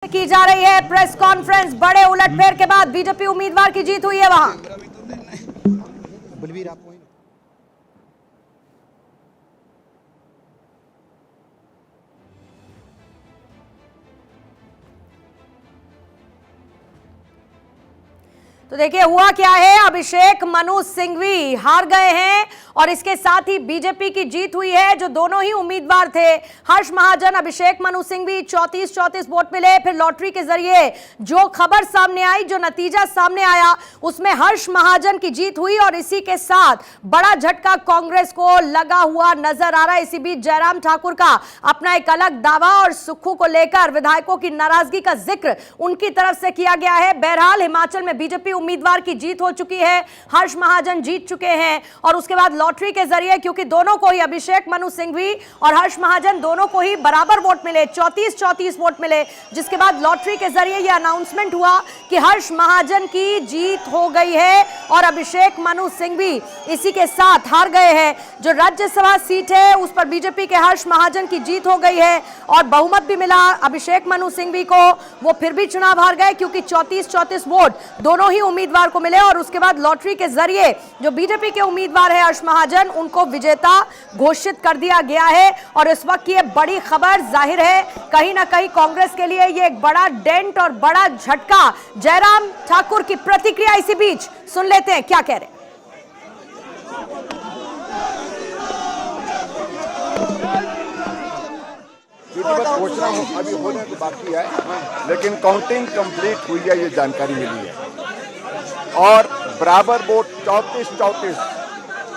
की जा रही है प्रेस कॉन्फ्रेंस। बड़े उलटफेर के बाद बीजेपी उम्मीदवार की जीत हुई है वहां। बलवीर आपको तो देखिए हुआ क्या है, अभिषेक मनु सिंघवी हार गए हैं और इसके साथ ही बीजेपी की जीत हुई है। जो दोनों ही उम्मीदवार थे, हर्ष महाजन, अभिषेक मनु सिंघवी, 34 वोट मिले। फिर लॉटरी के जरिए जो खबर सामने आई, जो नतीजा सामने आया, उसमें हर्ष महाजन की जीत हुई और इसी के साथ बड़ा झटका कांग्रेस को लगा हुआ नजर आ रहा है। इसी बीच जयराम ठाकुर का अपना एक अलग दावा और सुक्खू को लेकर विधायकों की नाराजगी का जिक्र उनकी तरफ से किया गया है। बहरहाल हिमाचल में बीजेपी उम्मीदवार की जीत हो चुकी है, हर्ष महाजन जीत चुके हैं और उसके बाद लॉटरी के जरिए, क्योंकि दोनों को ही, अभिषेक मनु सिंघवी और हर्ष महाजन दोनों को ही बराबर वोट मिले, 34 वोट मिले, जिसके बाद लॉटरी के जरिए यह अनाउंसमेंट हुआ कि हर्ष महाजन की जीत हो गई है और अभिषेक मनु सिंघवी इसी के साथ हार गए हैं। जो राज्यसभा सीट है उस पर बीजेपी के हर्ष महाजन की जीत हो गई है और बहुमत भी मिला अभिषेक मनु सिंघवी को। वो फिर भी चुनाव हार गए क्योंकि 34 वोट दोनों ही उम्मीदवार को मिले और उसके बाद लॉटरी के जरिए जो बीजेपी के उम्मीदवार है हर्ष महाजन, उनको विजेता घोषित कर दिया गया है। और इस वक्त ये बड़ी खबर, जाहिर है कहीं ना कहीं कांग्रेस के लिए ये एक बड़ा डेंट और बड़ा झटका। जयराम ठाकुर की प्रतिक्रिया इसी बीच सुन लेते हैं, क्या कह रहे हैं। घोषणा अभी होने को बाकी है, लेकिन काउंटिंग कंप्लीट हुई है, ये जानकारी मिली है और बराबर वोट 34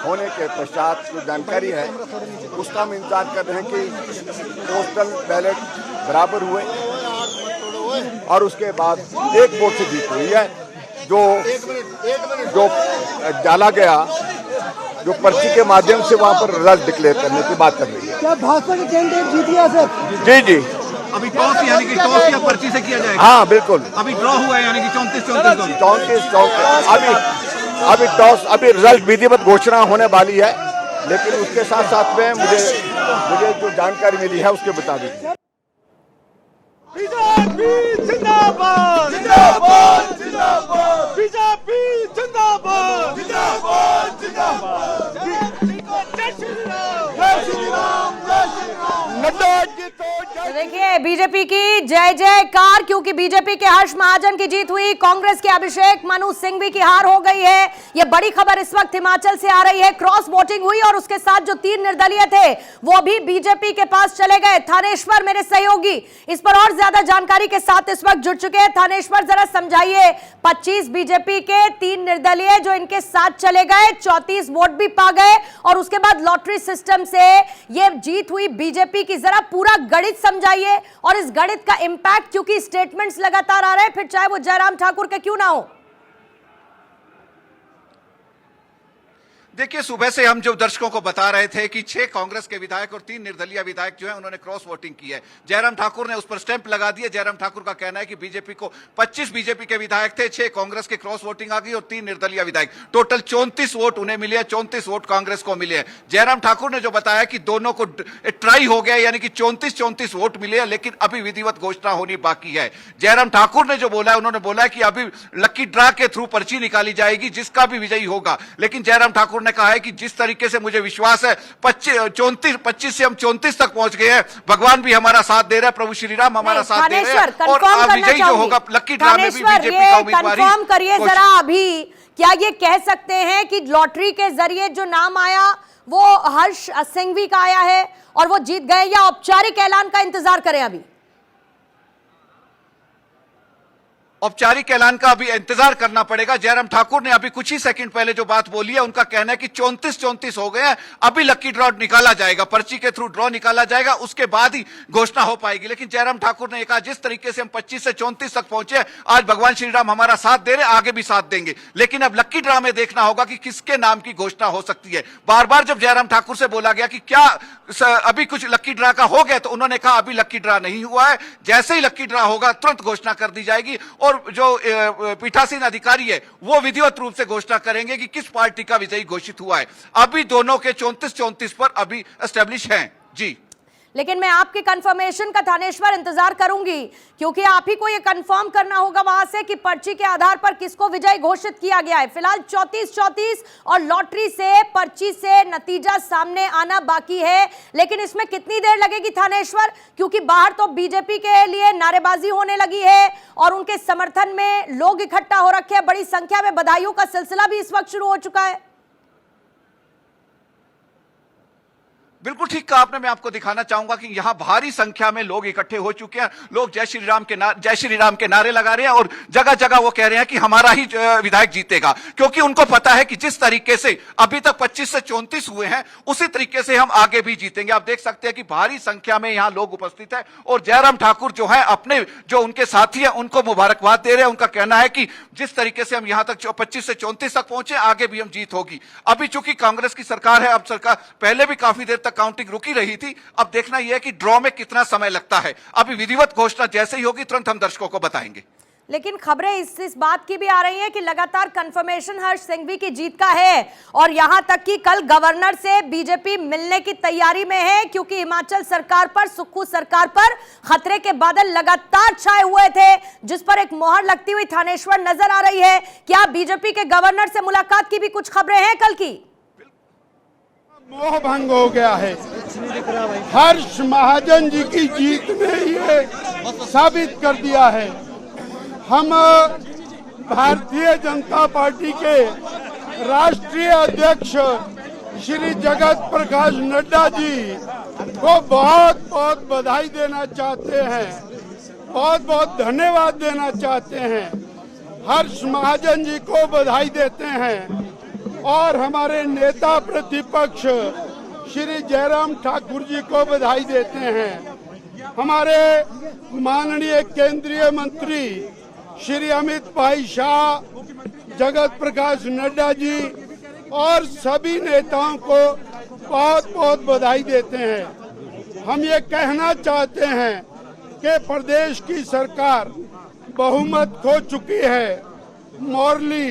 होने के पश्चात जो जानकारी है उसका हम इंतजार कर रहे हैं कि पोस्टल बैलेट बराबर हुए और उसके बाद एक वोट से जीत हुई है। जो डाला गया, जो पर्ची के माध्यम से वहां पर रिजल्ट डिक्लेयर करने की बात कर रही है। क्या भाजपा के कैंडिडेट जीत गया सर? जी अभी टॉस यानी कि टॉस या पर्ची से किया जाएगा? हाँ बिल्कुल, अभी ड्रॉ हुआ है यानी कि 34 अभी टॉस, अभी रिजल्ट विधिवत घोषणा होने वाली है, लेकिन उसके साथ साथ में मुझे जो जानकारी मिली है उसके मुताबिक बीजेपी जिंदाबाद, जिंदाबाद, जिंदाबाद, बीजेपी जिंदाबाद, जिंदाबाद, जिंदाबाद, जय श्री राम, जय श्री राम, जय श्री राम, नड्डा जी तो देखिए बीजेपी की जय जयकार, क्योंकि बीजेपी के हर्ष महाजन की जीत हुई, कांग्रेस के अभिषेक मनु सिंघवी की हार हो गई है। यह बड़ी खबर इस वक्त हिमाचल से आ रही है। क्रॉस वोटिंग हुई और उसके साथ जो 3 निर्दलीय थे वो भी बीजेपी के पास चले गए। थानेश्वर मेरे सहयोगी इस पर और ज्यादा जानकारी के साथ इस वक्त जुड़ चुके हैं। थानेश्वर जरा समझाइए, 25 बीजेपी के, 3 निर्दलीय जो इनके साथ चले गए, 34 वोट भी पा गए और उसके बाद लॉटरी सिस्टम से ये जीत हुई बीजेपी की। जरा पूरा गणित समझाइए और इस गणित का इंपैक्ट, क्योंकि स्टेटमेंट्स लगातार आ रहे हैं, फिर चाहे वो जयराम ठाकुर के क्यों ना हो। देखिए, सुबह से हम जो दर्शकों को बता रहे थे कि 6 कांग्रेस के विधायक और 3 निर्दलीय विधायक जो है उन्होंने क्रॉस वोटिंग की है। जयराम ठाकुर ने उस पर स्टैंप लगा दिया। जयराम ठाकुर का कहना है कि बीजेपी को 25 बीजेपी के विधायक थे, 6 कांग्रेस के क्रॉस वोटिंग आ गई और 3 निर्दलीय विधायक, टोटल 34 वोट उन्हें मिले हैं, 34 वोट कांग्रेस को मिले हैं। जयराम ठाकुर ने जो बताया कि दोनों को ट्राई हो गया, यानी कि 34 वोट मिले हैं, लेकिन अभी विधिवत घोषणा होनी बाकी है। जयराम ठाकुर ने जो बोला है, उन्होंने बोला कि अभी लकी ड्रा के थ्रू पर्ची निकाली जाएगी जिसका भी विजयी होगा। लेकिन जयराम ठाकुर ने कहा है कि जिस तरीके से मुझे विश्वास है, 25 से हम 34 तक पहुंच गए हैं, भगवान भी हमारा साथ दे रहा है, प्रभु श्री राम हमारा साथ दे रहे हैं और विजयी जो होगा लकी ड्रा में भी बीजेपी का उम्मीदवार। कंफर्म करिए जरा अभी, क्या ये कह सकते हैं कि लॉटरी के जरिए जो नाम आया वो हर्ष सिंघवी का आया है और वो जीत गए, या औपचारिक ऐलान का इंतजार करें? अभी औपचारिक ऐलान का अभी इंतजार करना पड़ेगा। जयराम ठाकुर ने अभी कुछ ही सेकंड पहले जो बात बोली है, उनका कहना है कि 34 हो गए हैं, अभी लकी ड्रॉ निकाला जाएगा, पर्ची के थ्रू ड्रॉ निकाला जाएगा, उसके बाद ही घोषणा हो पाएगी। लेकिन जयराम ठाकुर ने कहा जिस तरीके से हम 25 से 34 तक पहुंचे, आज भगवान श्री राम हमारा साथ दे रहे, आगे भी साथ देंगे, लेकिन अब लकी ड्रॉ में देखना होगा कि किसके नाम की घोषणा हो सकती है। बार बार जब जयराम ठाकुर से बोला गया कि क्या अभी कुछ लकी ड्रॉ का हो गया, तो उन्होंने कहा अभी लकी ड्रॉ नहीं हुआ है, जैसे ही लकी ड्रॉ होगा तुरंत घोषणा कर दी जाएगी और जो पीठासीन अधिकारी है वो विधिवत रूप से घोषणा करेंगे कि किस पार्टी का विजयी घोषित हुआ है। अभी दोनों के 34 पर अभी एस्टेब्लिश हैं। जी लेकिन मैं आपके कंफर्मेशन का थानेश्वर इंतजार करूंगी, क्योंकि आप ही को यह कंफर्म करना होगा वहां से कि पर्ची के आधार पर किसको विजयी घोषित किया गया है। फिलहाल 34-34 और लॉटरी से, पर्ची से नतीजा सामने आना बाकी है, लेकिन इसमें कितनी देर लगेगी थानेश्वर, क्योंकि बाहर तो बीजेपी के लिए नारेबाजी होने लगी है और उनके समर्थन में लोग इकट्ठा हो रखे हैं। बड़ी संख्या में बधाइयों का सिलसिला भी इस वक्त शुरू हो चुका है। बिल्कुल ठीक कहा आपने। मैं आपको दिखाना चाहूंगा कि यहां भारी संख्या में लोग इकट्ठे हो चुके हैं। लोग जय श्री राम के नारे लगा रहे हैं और जगह जगह वो कह रहे हैं कि हमारा ही विधायक जीतेगा, क्योंकि उनको पता है कि जिस तरीके से अभी तक 25 से 34 हुए हैं, उसी तरीके से हम आगे भी जीतेंगे। आप देख सकते हैं कि भारी संख्या में यहां लोग उपस्थित है और जयराम ठाकुर जो है अपने जो उनके साथी हैं उनको मुबारकबाद दे रहे हैं। उनका कहना है कि जिस तरीके से हम यहां तक 25 से 34 तक पहुंचे, आगे भी हम जीत होगी। अभी चूंकि कांग्रेस की सरकार है, अब सरकार पहले भी काफी देर तक काउंटिंग रुकी रही थी। अब देखना यह है कि ड्रॉ में कितना समय लगता है। अभी विधिवत घोषणा जैसे ही होगी तुरंत हम दर्शकों को बताएंगे। लेकिन खबरें इस बात की भी आ रही हैं कि लगातार कंफर्मेशन हर्ष सिंघवी की जीत का है और यहां तक कि कल गवर्नर से बीजेपी मिलने की तैयारी में है, क्योंकि हिमाचल सरकार पर, सुक्खू सरकार पर खतरे के बादल लगातार छाए हुए थे, जिस पर एक मोहर लगती हुई थानेश्वर नजर आ रही है। क्या बीजेपी के गवर्नर से मुलाकात की भी कुछ खबरें हैं कल की? मोह भंग हो गया है। हर्ष महाजन जी की जीत ने ये साबित कर दिया है। हम भारतीय जनता पार्टी के राष्ट्रीय अध्यक्ष श्री जगत प्रकाश नड्डा जी को बहुत बहुत बधाई देना चाहते हैं, बहुत बहुत धन्यवाद देना चाहते हैं। हर्ष महाजन जी को बधाई देते हैं और हमारे नेता प्रतिपक्ष श्री जयराम ठाकुर जी को बधाई देते हैं। हमारे माननीय केंद्रीय मंत्री श्री अमित भाई शाह, जगत प्रकाश नड्डा जी और सभी नेताओं को बहुत बहुत बधाई देते हैं। हम ये कहना चाहते हैं कि प्रदेश की सरकार बहुमत खो चुकी है। मॉरली,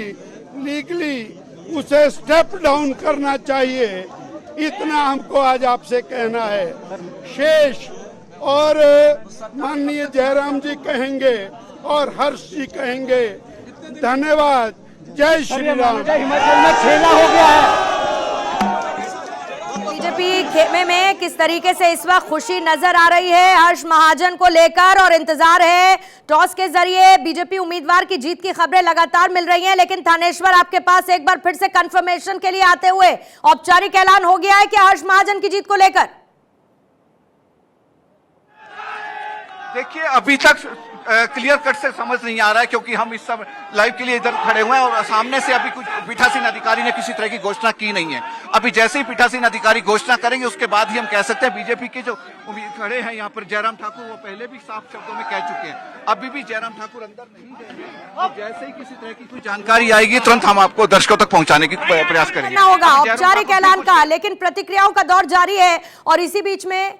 लीगली उसे स्टेप डाउन करना चाहिए, इतना हमको आज आपसे कहना है। शेष और माननीय जयराम जी कहेंगे और हर्ष जी कहेंगे। धन्यवाद। जय श्री राम। हिमाचल में खेला हो गया है। बीजेपी खेमे में किस तरीके से इस वक्त खुशी नजर आ रही है हर्ष महाजन को लेकर, और इंतजार है टॉस के जरिए बीजेपी उम्मीदवार की जीत की खबरें लगातार मिल रही हैं। लेकिन थानेश्वर, आपके पास एक बार फिर से कंफर्मेशन के लिए आते हुए औपचारिक ऐलान हो गया है कि हर्ष महाजन की जीत को लेकर? देखिए, अभी तक क्लियर कट से समझ नहीं आ रहा है, क्योंकि हम इस सब लाइव के लिए इधर खड़े हुए हैं और सामने से अभी कुछ पीठासीन अधिकारी ने किसी तरह की घोषणा की नहीं है। अभी जैसे ही पीठासीन अधिकारी घोषणा करेंगे उसके बाद ही हम कह सकते हैं। बीजेपी के जो खड़े हैं यहाँ पर जयराम ठाकुर, वो पहले भी साफ शब्दों में कह चुके हैं, अभी भी जयराम ठाकुर अंदर नहीं गए। तो जैसे ही किसी तरह की कोई जानकारी आएगी तुरंत हम आपको दर्शकों तक पहुंचाने की प्रयास करेंगे। होगा औपचारिक ऐलान का, लेकिन प्रतिक्रियाओं का दौर जारी है और इसी बीच में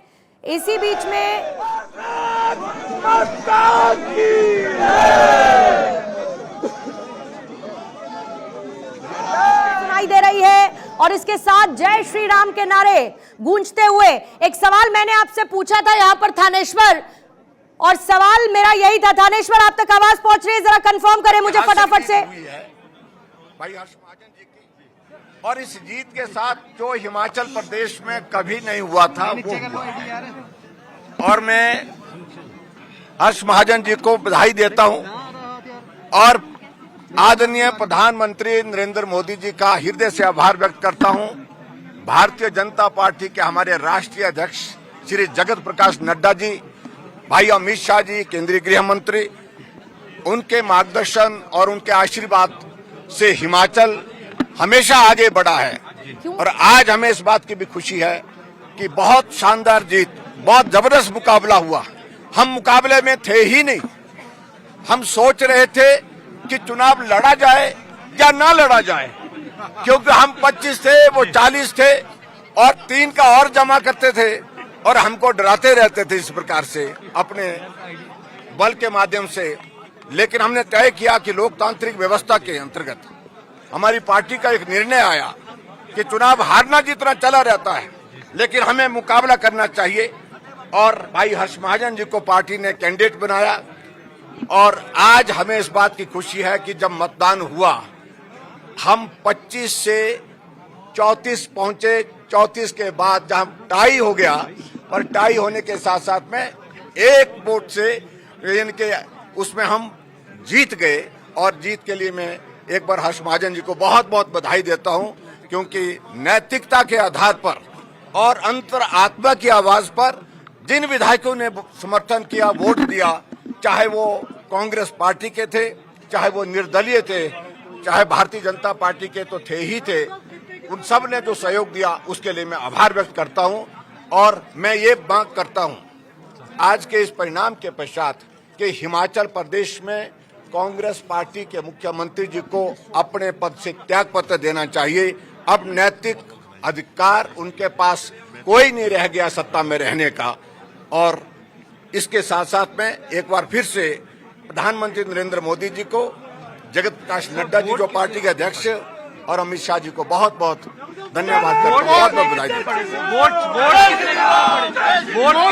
सुनाई दे रही है और इसके साथ जय श्री राम के नारे गूंजते हुए। एक सवाल मैंने आपसे पूछा था यहाँ पर थानेश्वर, और सवाल मेरा यही था। थानेश्वर, आप तक आवाज पहुंच रही है, जरा कंफर्म करें मुझे फटाफट से। भाई हर्ष महाजन जी की, और इस जीत के साथ जो हिमाचल प्रदेश में कभी नहीं हुआ था वो हुआ। और मैं हर्ष महाजन जी को बधाई देता हूं और आदरणीय प्रधानमंत्री नरेंद्र मोदी जी का हृदय से आभार व्यक्त करता हूं। भारतीय जनता पार्टी के हमारे राष्ट्रीय अध्यक्ष श्री जगत प्रकाश नड्डा जी, भाई अमित शाह जी केंद्रीय गृह मंत्री, उनके मार्गदर्शन और उनके आशीर्वाद से हिमाचल हमेशा आगे बढ़ा है। और आज हमें इस बात की भी खुशी है कि बहुत शानदार जीत, बहुत जबरदस्त मुकाबला हुआ। हम मुकाबले में थे ही नहीं। हम सोच रहे थे कि चुनाव लड़ा जाए या ना लड़ा जाए, क्योंकि हम 25 थे, वो 40 थे और 3 का और जमा करते थे और हमको डराते रहते थे इस प्रकार से अपने बल के माध्यम से। लेकिन हमने तय किया कि लोकतांत्रिक व्यवस्था के अंतर्गत हमारी पार्टी का एक निर्णय आया कि चुनाव हारना जितना चला रहता है, लेकिन हमें मुकाबला करना चाहिए। और भाई हर्ष महाजन जी को पार्टी ने कैंडिडेट बनाया। और आज हमें इस बात की खुशी है कि जब मतदान हुआ हम 25 से 34 पहुंचे। 34 के बाद जहां टाई हो गया, और टाई होने के साथ साथ में एक वोट से इनके उसमें हम जीत गए। और जीत के लिए मैं एक बार हर्ष महाजन जी को बहुत बहुत बधाई देता हूं, क्योंकि नैतिकता के आधार पर और अंतर आत्मा की आवाज पर जिन विधायकों ने समर्थन किया, वोट दिया, चाहे वो कांग्रेस पार्टी के थे, चाहे वो निर्दलीय थे, चाहे भारतीय जनता पार्टी के तो थे ही थे, उन सब ने जो सहयोग दिया उसके लिए मैं आभार व्यक्त करता हूं। और मैं ये मांग करता हूं आज के इस परिणाम के पश्चात कि हिमाचल प्रदेश में कांग्रेस पार्टी के मुख्यमंत्री जी को अपने पद से त्याग पत्र देना चाहिए। अब नैतिक अधिकार उनके पास कोई नहीं रह गया सत्ता में रहने का। और इसके साथ साथ में एक बार फिर से प्रधानमंत्री नरेंद्र मोदी जी को, जगत प्रकाश नड्डा जी जो पार्टी के अध्यक्ष, और अमित शाह जी को बहुत बहुत धन्यवाद करता हूं, बहुत बहुत बधाई देता हूं।